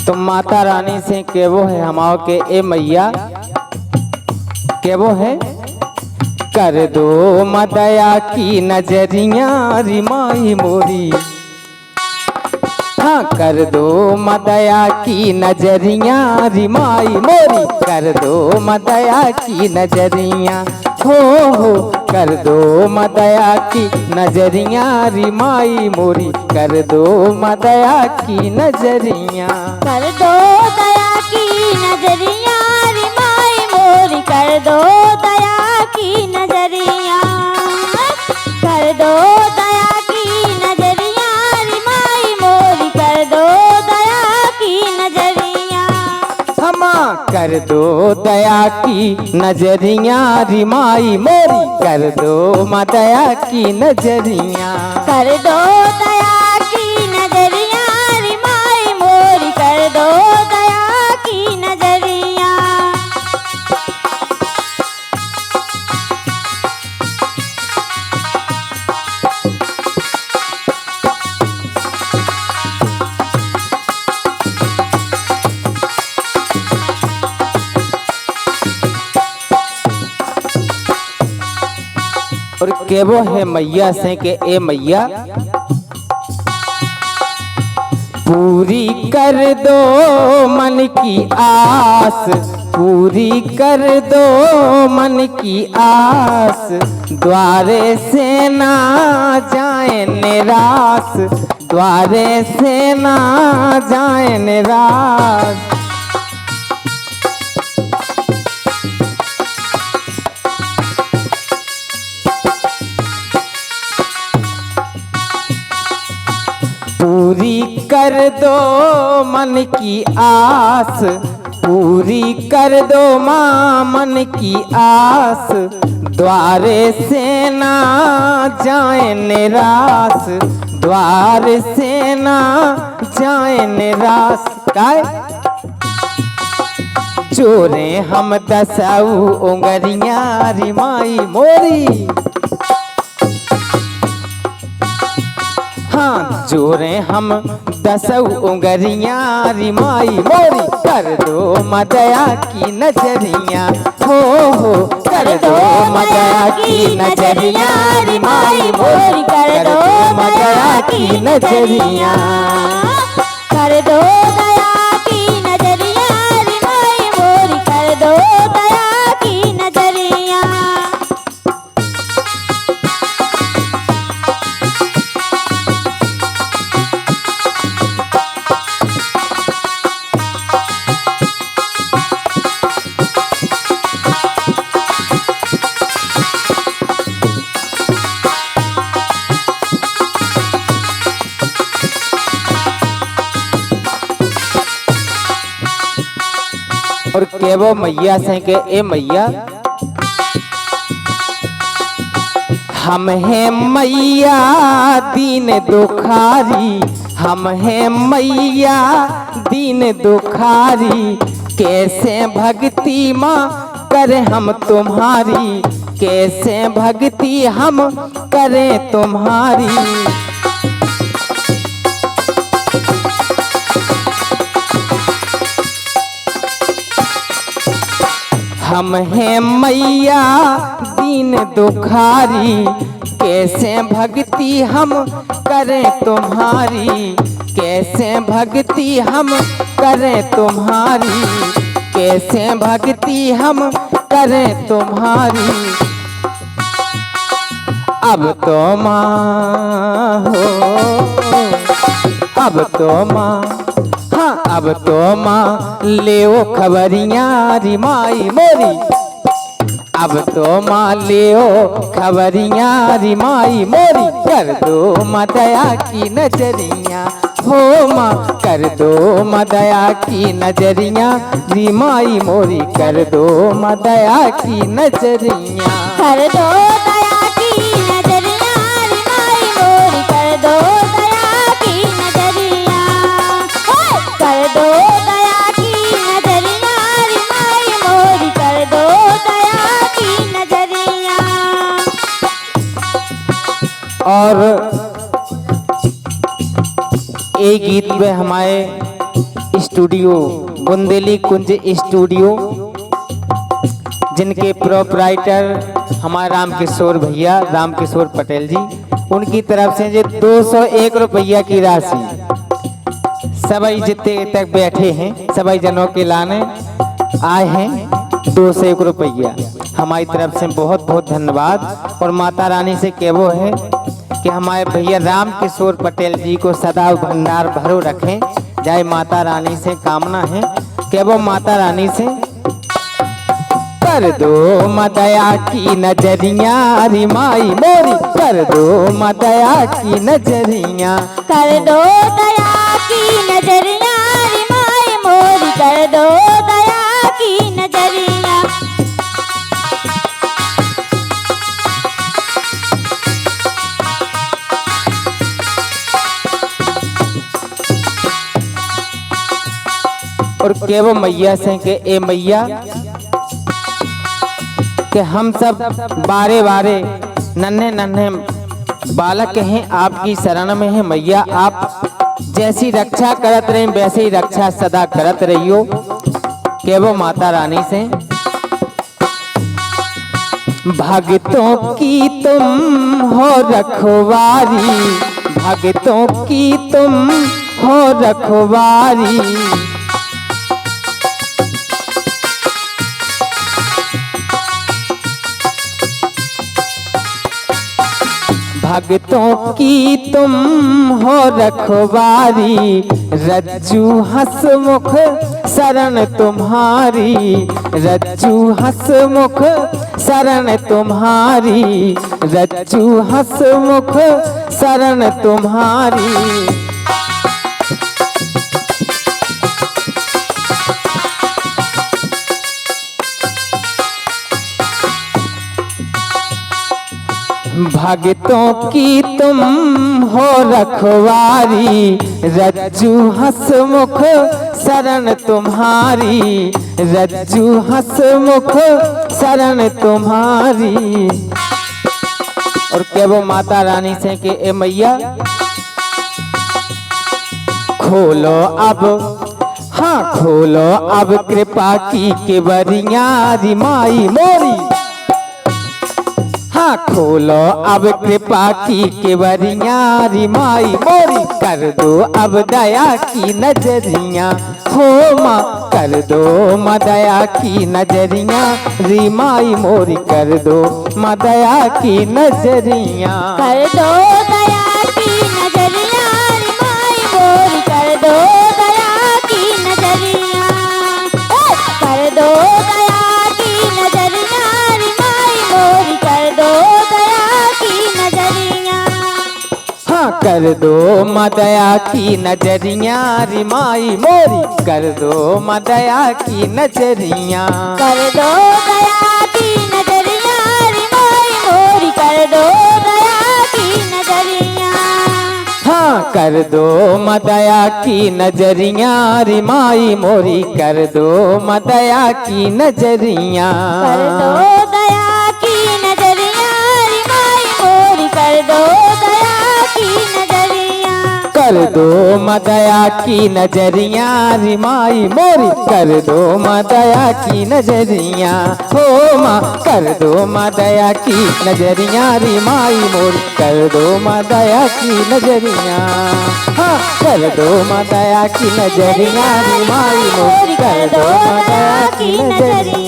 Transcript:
तो माता रानी से केवो है हमाओ के ए मैया केवो है कर दो मदया की नजरिया रिमाई मोरी। हाँ कर दो मदया की नजरिया रिमाई मोरी कर दो मदया की नजरिया हो कर दो मदया की नजरिया रिमाई मोरी कर दो मदया की नजरिया। कर दो दया की नजरिया रिमाई मोरी कर दो दया की नजरिया। कर दो दया की नजरिया रिमाई मोरी कर दो दया की नजरिया। हमा कर दो दया की नजरिया रिमाई मोरी कर दो मदया की नजरिया। कर दो दया की नजरिया रिमाई मोरी कर दो दया की नजरिया। और केवो है मैया से के ए मैया पूरी कर दो मन की आस पूरी कर दो मन की आस द्वारे से ना जाए निराश द्वारे से ना जाए निराश। पूरी कर दो मन की आस पूरी कर दो माँ मन की आस द्वारे से ना जाए निराश द्वार से ना जाए निराश। काय जोरे हम दसाऊ उंगरिया रिमाई मोरी। हाँ जोरे हम दसऊ उंगरिया रिमाई मोरी कर दो मदया की नजरिया हो कर दो मदया की नजरिया रिमाई मोरी कर दो मदया की नजरिया। कर दो दया की नजरिया रिमाई मोरी कर दो दया की नजरिया। और केवो मैया से के ए मैया हम हैं मैया दीन दुखारी हम हैं मैया दीन दुखारी कैसे भक्ति माँ करें हम तुम्हारी कैसे भक्ति हम करें तुम्हारी। हम हैं मैया दीन दुखारी कैसे भक्ति हम करें तुम्हारी कैसे भक्ति हम करें तुम्हारी कैसे भक्ति हम करें तुम्हारी। अब तो माँ हो अब तो माँ हाँ अब तो माँ ले खबरिया रिमाई मोरी अब तो माँ ले खबरिया रिमाई मोरी कर दो मदया की नजरिया हो माँ कर दो मदया की नजरिया रिमाई मोरी कर दो मदया की नजरिया। कर दो दया की नजरिया रिमाई मोरी कर दो दया की नजरिया। कर दो दया की नजरिया रिमाई मोरी कर दो दया की नजरिया। और एक गीत में हमारे स्टूडियो, बुंदेली कुंज स्टूडियो, जिनके प्रोपराइटर हमारे रामकिशोर भैया, रामकिशोर पटेल जी, उनकी तरफ से जो 201 रुपया की राशि सभी जितने तक बैठे हैं सभी जनों के लाने आए हैं 201 रुपया। हमारी तरफ से बहुत बहुत धन्यवाद। और माता रानी से कहवो है कि हमारे भैया रामकिशोर पटेल जी को सदा भंडार भरो रखें। जय माता रानी से कामना है कि वो माता रानी से कर दो मदया की नजरिया रिमाई मोरी, कर दो मदया की नजरिया, कर दो दया की नजरिया रिमाई मोरी, कर दो दया की नजरिया। और के वो मैया से के ए मैया कि हम सब बारे बारे नन्हे नन्हे बालक हैं, आपकी शरण में है मैया। आप जैसी रक्षा करत रहे वैसे ही रक्षा सदा करत रहियो। के वो माता रानी से भक्तों की तुम हो रखवारी, भक्तों की तुम हो रखवारी, भक्तों की तुम हो रखवारी, रज्जू हसमुख शरण तुम्हारी, रज्जू हसमुख शरण तुम्हारी, रज्जू हसमुख शरण तुम्हारी। भक्तों की तुम हो रखवारी, रज्जू हसमुख शरण तुम्हारी, रज्जू हसमुख शरण तुम्हारी। और क्या वो माता रानी से कि ए मैया खोलो अब, हाँ खोलो अब कृपा की केवरिया रिमाई मोरी, हाँ खोलो अब कृपा की केवरिया रिमाई मोरी, कर दो अब दया की नजरिया, हो माँ कर दो माँ दया की नजरिया रिमाई मोरी, कर दो माँ दया की नजरिया, कर दो दया की नजरिया रिमाई मोरी, कर दो दया की नजरिया, कर दो दया की नजरिया रिमाई मोरी, कर दो दया की नजरिया। हाँ कर दो माँ दया की नजरिया रिमाई मोरी, कर दो माँ दया की नजरिया, कर दो दया की नजरिया रिमाई मोरी, कर दो दया की नजरिया। हाँ कर दो माँ दया की नजरिया रिमाई मोरी, कर दो माँ दया की नजरिया, कर दो दया की नजरिया रिमाई मोरी, कर दो दया की नजरिया, कर दो माँ दया की नजरिया रिमाई मोरी, कर दो माँ दया की नजरिया, हो माँ कर दो माँ दया की नजरिया रिमाई मोरी, कर दो माँ दया की नजरिया, हाँ कर दो माँ दया की नजरिया रिमाई मोरी, कर दो माँ दया की नजरिया।